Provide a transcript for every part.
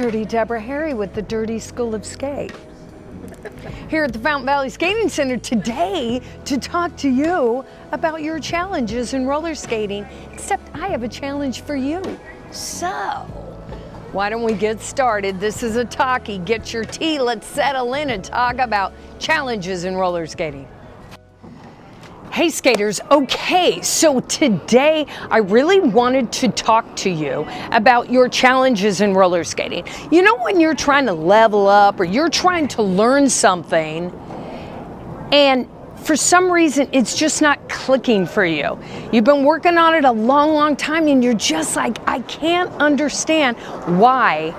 Dirty Deborah Harry with the Dirty School of Skate. Here at the Fountain Valley Skating Center today to talk to you about your challenges in roller skating, except I have a challenge for you. So, why don't we get started? This is a talkie. Get your tea, let's settle in and talk about challenges in roller skating. Hey skaters, okay, so today I really wanted to talk to you about your challenges in roller skating. You know, when you're trying to level up or you're trying to learn something and for some reason it's just not clicking for you. You've been working on it a long time and you're just like, I can't understand why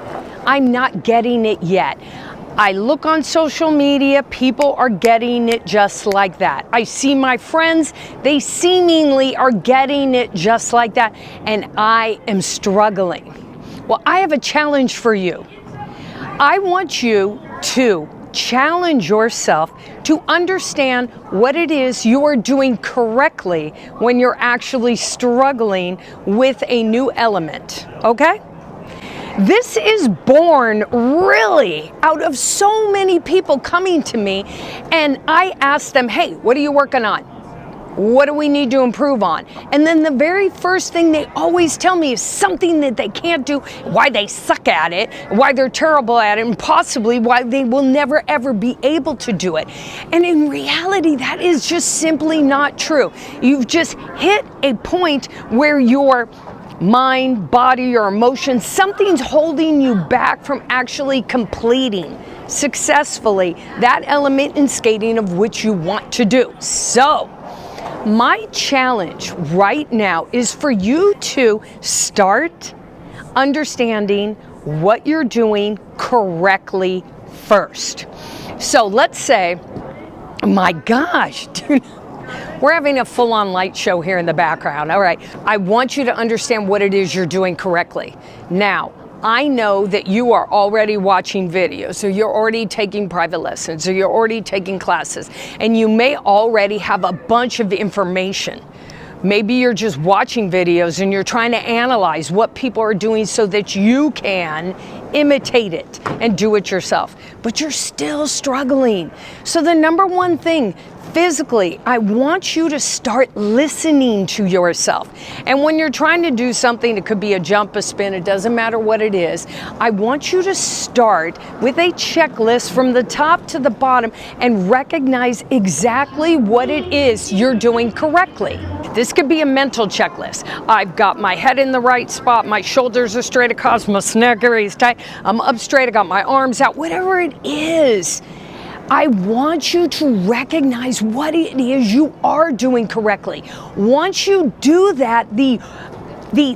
I'm not getting it yet. I look on social media, people are getting it just like that. I see my friends, they seemingly are getting it just like that, and I am struggling. Well, I have a challenge for you. I want you to challenge yourself to understand what it is you are doing correctly when you're actually struggling with a new element, okay? This is born really out of so many people coming to me and I ask them, hey, what are you working on? What do we need to improve on? And then the very first thing they always tell me is something that they can't do, why they suck at it, why they're terrible at it, and possibly why they will never ever be able to do it. And in reality, that is just simply not true. You've just hit a point where your mind, body, or emotions, something's holding you back from actually completing successfully that element in skating of which you want to do. So, my challenge right now is for you to start understanding what you're doing correctly first. So let's say, my gosh, dude, we're having a full-on light show here in the background. All right, I want you to understand what it is you're doing correctly. Now, I know that you are already watching videos, or you're already taking private lessons, or you're already taking classes, and you may already have a bunch of information. Maybe you're just watching videos and you're trying to analyze what people are doing so that you can imitate it and do it yourself. But you're still struggling. So the number one thing, physically, I want you to start listening to yourself. And when you're trying to do something, it could be a jump, a spin, it doesn't matter what it is. I want you to start with a checklist from the top to the bottom and recognize exactly what it is you're doing correctly. This could be a mental checklist. I've got my head in the right spot, my shoulders are straight across, my neck is tight, I'm up straight, I got my arms out, whatever it is. I want you to recognize what it is you are doing correctly. Once you do that, the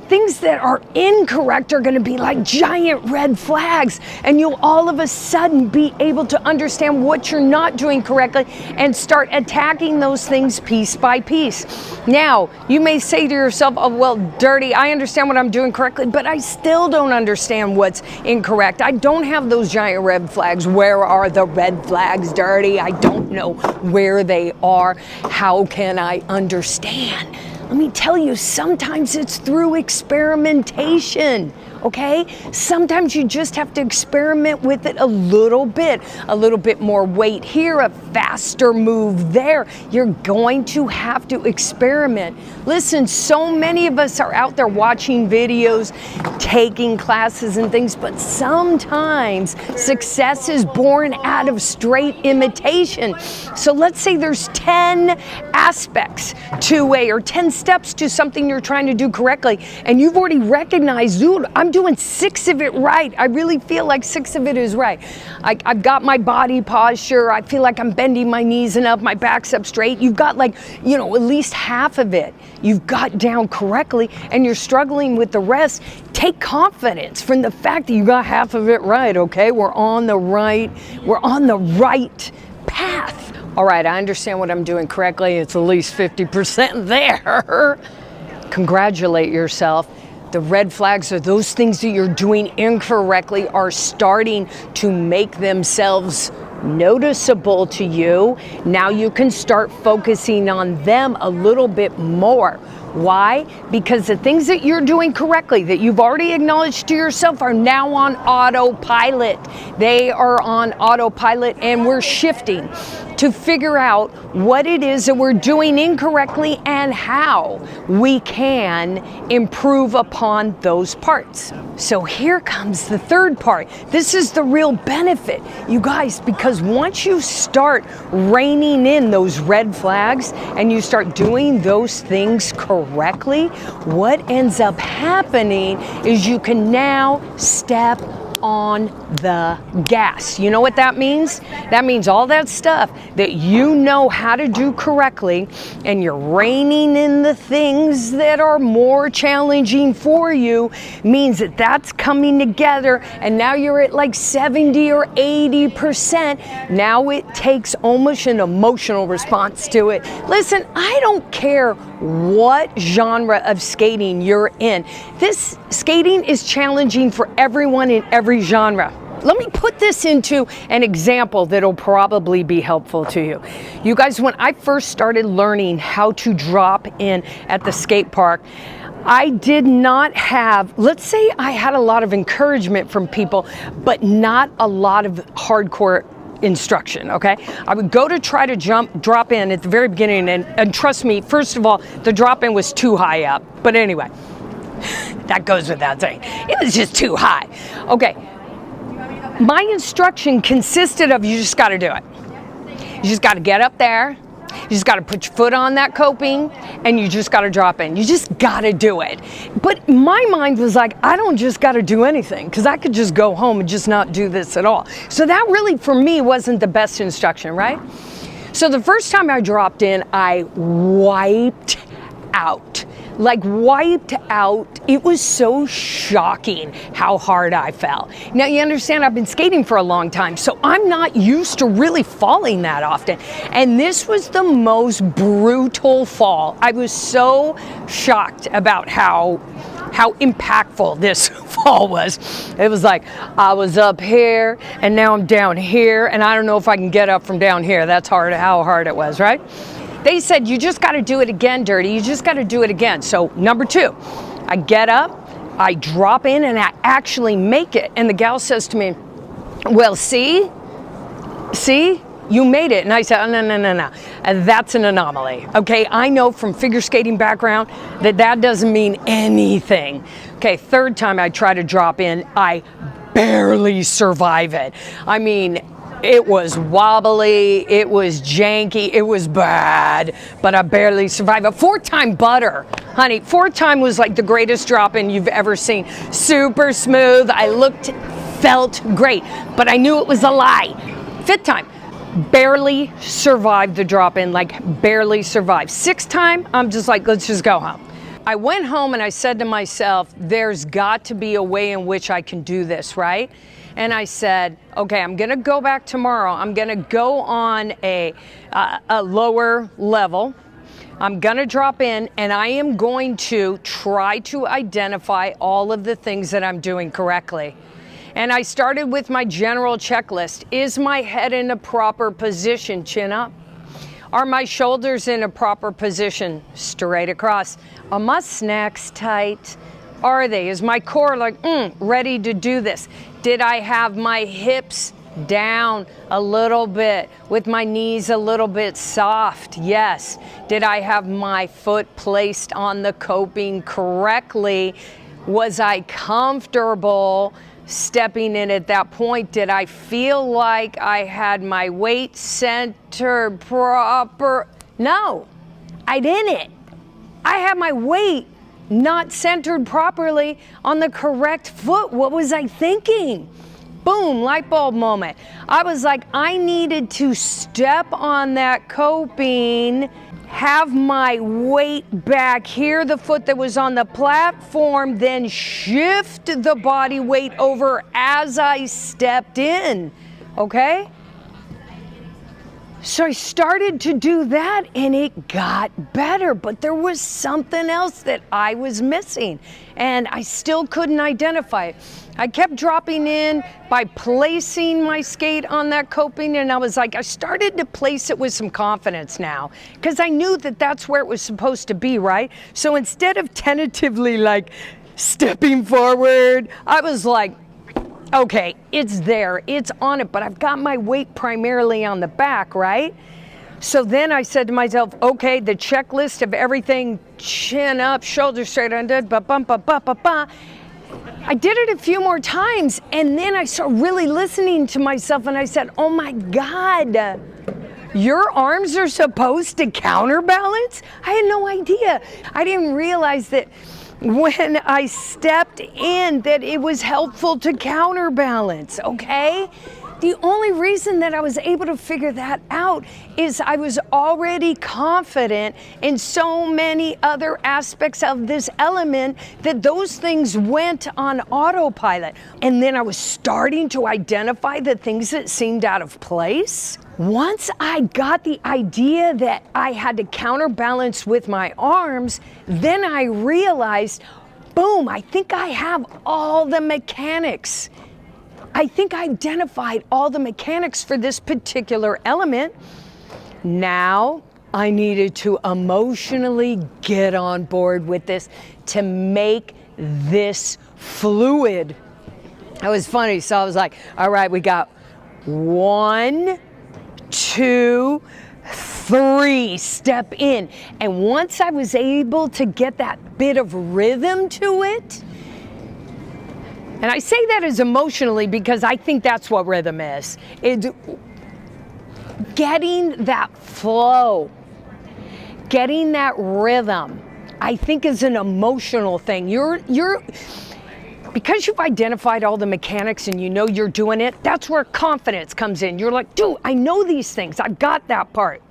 things that are incorrect are going to be like giant red flags, and you'll all of a sudden be able to understand what you're not doing correctly and start attacking those things piece by piece. Now, you may say to yourself, oh, well, Dirty, I understand what I'm doing correctly, but I still don't understand what's incorrect. I don't have those giant red flags. Where are the red flags, Dirty? I don't know where they are. How can I understand? Let me tell you, sometimes it's through experimentation, okay? Sometimes you just have to experiment with it a little bit more weight here, a faster move there. You're going to have to experiment. Listen, so many of us are out there watching videos, taking classes and things, but sometimes success is born out of straight imitation. So let's say there's 10 aspects to or 10 steps to something you're trying to do correctly, and you've already recognized, dude, I'm doing 6 of it right. I really feel like 6 of it is right. I've got my body posture. I feel like I'm bending my knees enough, my back's up straight. You've got like, you know, at least half of it you've got down correctly, and you're struggling with the rest. Take confidence from the fact that you got half of it right, okay? We're on the right path. All right, I understand what I'm doing correctly. It's at least 50% there. Congratulate yourself. The red flags are those things that you're doing incorrectly are starting to make themselves noticeable to you. Now you can start focusing on them a little bit more. Why? Because the things that you're doing correctly, that you've already acknowledged to yourself, are now on autopilot. They are on autopilot, and we're shifting to figure out what it is that we're doing incorrectly and how we can improve upon those parts. So here comes the third part. This is the real benefit, you guys, because once you start reining in those red flags and you start doing those things correctly, what ends up happening is you can now step on the gas. You know what that means? That means all that stuff that you know how to do correctly, and you're reining in the things that are more challenging for you, means that that's coming together, and now you're at like 70 or 80%. Now it takes almost an emotional response to it. Listen, I don't care what genre of skating you're in. This skating is challenging for everyone in every genre. Let me put this into an example that'll probably be helpful to you. You guys, when I first started learning how to drop in at the skate park, I did not have, let's say I had a lot of encouragement from people, but not a lot of hardcore instruction, okay? I would go to try to drop in at the very beginning, and trust me, first of all, the drop in was too high up. But anyway, that goes without saying. It was just too high. Okay, my instruction consisted of, you just gotta do it. You just gotta get up there, you just gotta put your foot on that coping, and you just gotta drop in. You just gotta do it. But my mind was like, I don't just gotta do anything, because I could just go home and just not do this at all. So that really, for me, wasn't the best instruction, right? So the first time I dropped in, I wiped out. Like wiped out. It was so shocking how hard I fell. Now you understand, I've been skating for a long time, so I'm not used to really falling that often. And this was the most brutal fall. I was so shocked about how impactful this fall was. It was like, I was up here and now I'm down here, and I don't know if I can get up from down here. That's how hard it was, right? They said, you just got to do it again, Dirty. You just got to do it again. So number 2, I get up, I drop in, and I actually make it. And the gal says to me, well, see, you made it. And I said, oh, no. And that's an anomaly. Okay, I know from figure skating background that doesn't mean anything. Okay, third time I try to drop in, I barely survive it. I mean, it was wobbly, it was janky, it was bad, but I barely survived. A 4-time butter, honey. 4-time was like the greatest drop-in you've ever seen. Super smooth, felt great, but I knew it was a lie. 5th time, barely survived the drop-in, like barely survived. 6th time, I'm just like, let's just go home. I went home and I said to myself, there's got to be a way in which I can do this, right? And I said, okay, I'm gonna go back tomorrow. I'm gonna go on a lower level. I'm gonna drop in, and I am going to try to identify all of the things that I'm doing correctly. And I started with my general checklist. Is my head in a proper position, chin up? Are my shoulders in a proper position, straight across? Are my snacks tight? Are they? Is my core like, ready to do this? Did I have my hips down a little bit with my knees a little bit soft? Yes. Did I have my foot placed on the coping correctly? Was I comfortable stepping in at that point? Did I feel like I had my weight centered proper? No, I didn't. I had my weight not centered properly on the correct foot. What was I thinking? Boom, light bulb moment. I was like, I needed to step on that coping, have my weight back here, the foot that was on the platform, then shift the body weight over as I stepped in, okay? So I started to do that and it got better, but there was something else that I was missing and I still couldn't identify it. I kept dropping in by placing my skate on that coping, and I was like, I started to place it with some confidence now because I knew that that's where it was supposed to be, right? So instead of tentatively like stepping forward, I was like, okay, it's there, it's on it, but I've got my weight primarily on the back, right? So then I said to myself, okay, the checklist of everything, chin up, shoulders straight, undid, ba-bum-ba-ba-ba-ba. I did it a few more times, and then I started really listening to myself, and I said, oh my God, your arms are supposed to counterbalance? I had no idea. I didn't realize that when I stepped in that it was helpful to counterbalance, okay? The only reason that I was able to figure that out is I was already confident in so many other aspects of this element that those things went on autopilot. And then I was starting to identify the things that seemed out of place. Once I got the idea that I had to counterbalance with my arms, then I realized, boom, I think I have all the mechanics. I think I identified all the mechanics for this particular element. Now I needed to emotionally get on board with this to make this fluid. It was funny, so I was like, all right, we got 1, 2, 3, step in. And once I was able to get that bit of rhythm to it, and I say that as emotionally because I think that's what rhythm is. It's getting that flow, getting that rhythm, I think is an emotional thing. Because you've identified all the mechanics and you know you're doing it, that's where confidence comes in. You're like, dude, I know these things. I've got that part.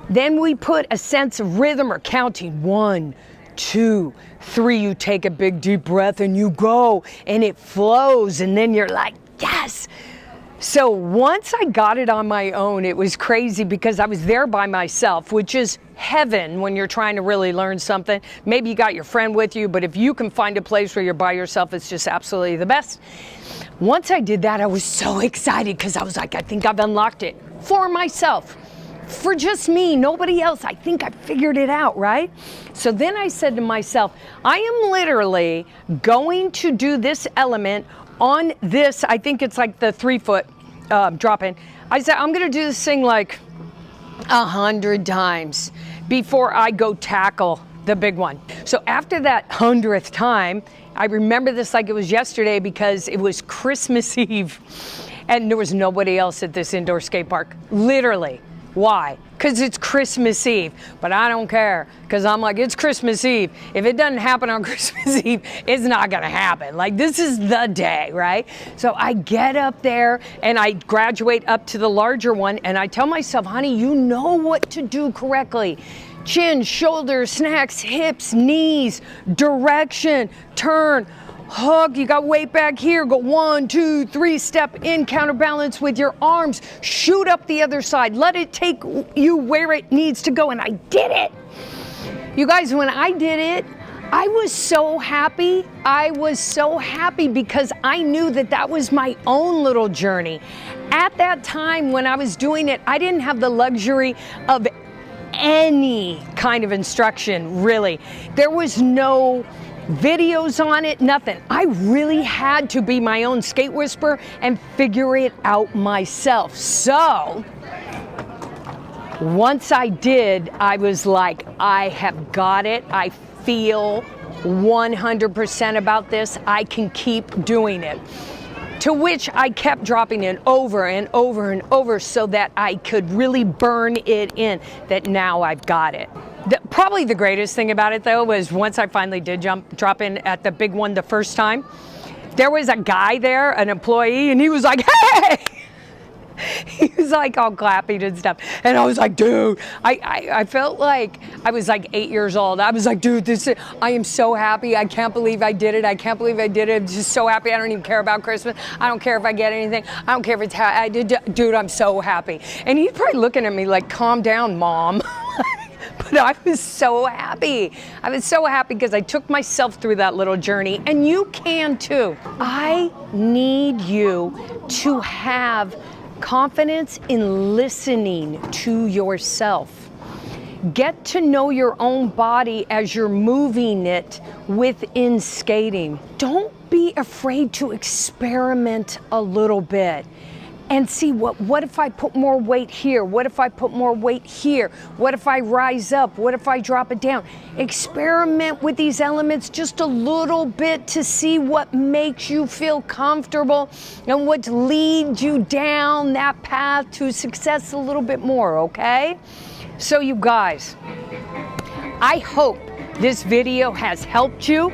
Then we put a sense of rhythm or counting. 1, 2, 3, you take a big deep breath and you go and it flows and then you're like, yes. So once I got it on my own, it was crazy because I was there by myself, which is heaven when you're trying to really learn something. Maybe you got your friend with you, but if you can find a place where you're by yourself, it's just absolutely the best. Once I did that, I was so excited because I was like, I think I've unlocked it for myself. For just me, nobody else. I think I figured it out, right? So then I said to myself, I am literally going to do this element on this, I think it's like the 3-foot drop in. I said, I'm gonna do this thing like 100 times before I go tackle the big one. So after that 100th time, I remember this like it was yesterday because it was Christmas Eve and there was nobody else at this indoor skate park, literally. Why? Because it's Christmas Eve, but I don't care because I'm like, it's Christmas Eve. If it doesn't happen on Christmas Eve, it's not gonna happen. Like, this is the day, right? So I get up there and I graduate up to the larger one and I tell myself, honey, you know what to do correctly. Chin, shoulders, snacks, hips, knees, direction, turn, hug, you got weight back here, go 1, 2, 3, step in, counterbalance with your arms, shoot up the other side, let it take you where it needs to go, and I did it. You guys, when I did it, I was so happy. I was so happy because I knew that that was my own little journey. At that time when I was doing it, I didn't have the luxury of any kind of instruction, really. There was no videos on it, nothing. I really had to be my own skate whisperer and figure it out myself. So once I did, I was like, I have got it. I feel 100% about this. I can keep doing it. To which I kept dropping in over and over and over so that I could really burn it in, that now I've got it. Probably the greatest thing about it, though, was once I finally did drop in at the big one the first time, there was a guy there, an employee, and he was like, hey! He was like all clapping and stuff. And I was like, dude, I felt like I was like 8 years old. I was like, dude, I am so happy. I can't believe I did it. I can't believe I did it. I'm just so happy. I don't even care about Christmas. I don't care if I get anything. I don't care if it's, dude, I'm so happy. And he's probably looking at me like, calm down, Mom. But I was so happy. I was so happy because I took myself through that little journey, and you can too. I need you to have confidence in listening to yourself. Get to know your own body as you're moving it within skating. Don't be afraid to experiment a little bit and see what if I put more weight here? What if I put more weight here? What if I rise up? What if I drop it down? Experiment with these elements just a little bit to see what makes you feel comfortable and what leads you down that path to success a little bit more, okay? So you guys, I hope this video has helped you.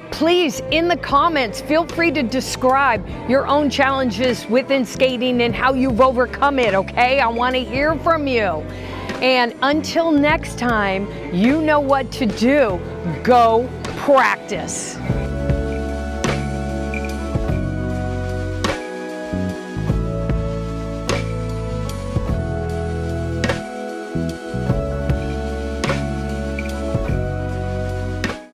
Please, in the comments, feel free to describe your own challenges within skating and how you've overcome it, okay? I want to hear from you. And until next time, you know what to do. Go practice.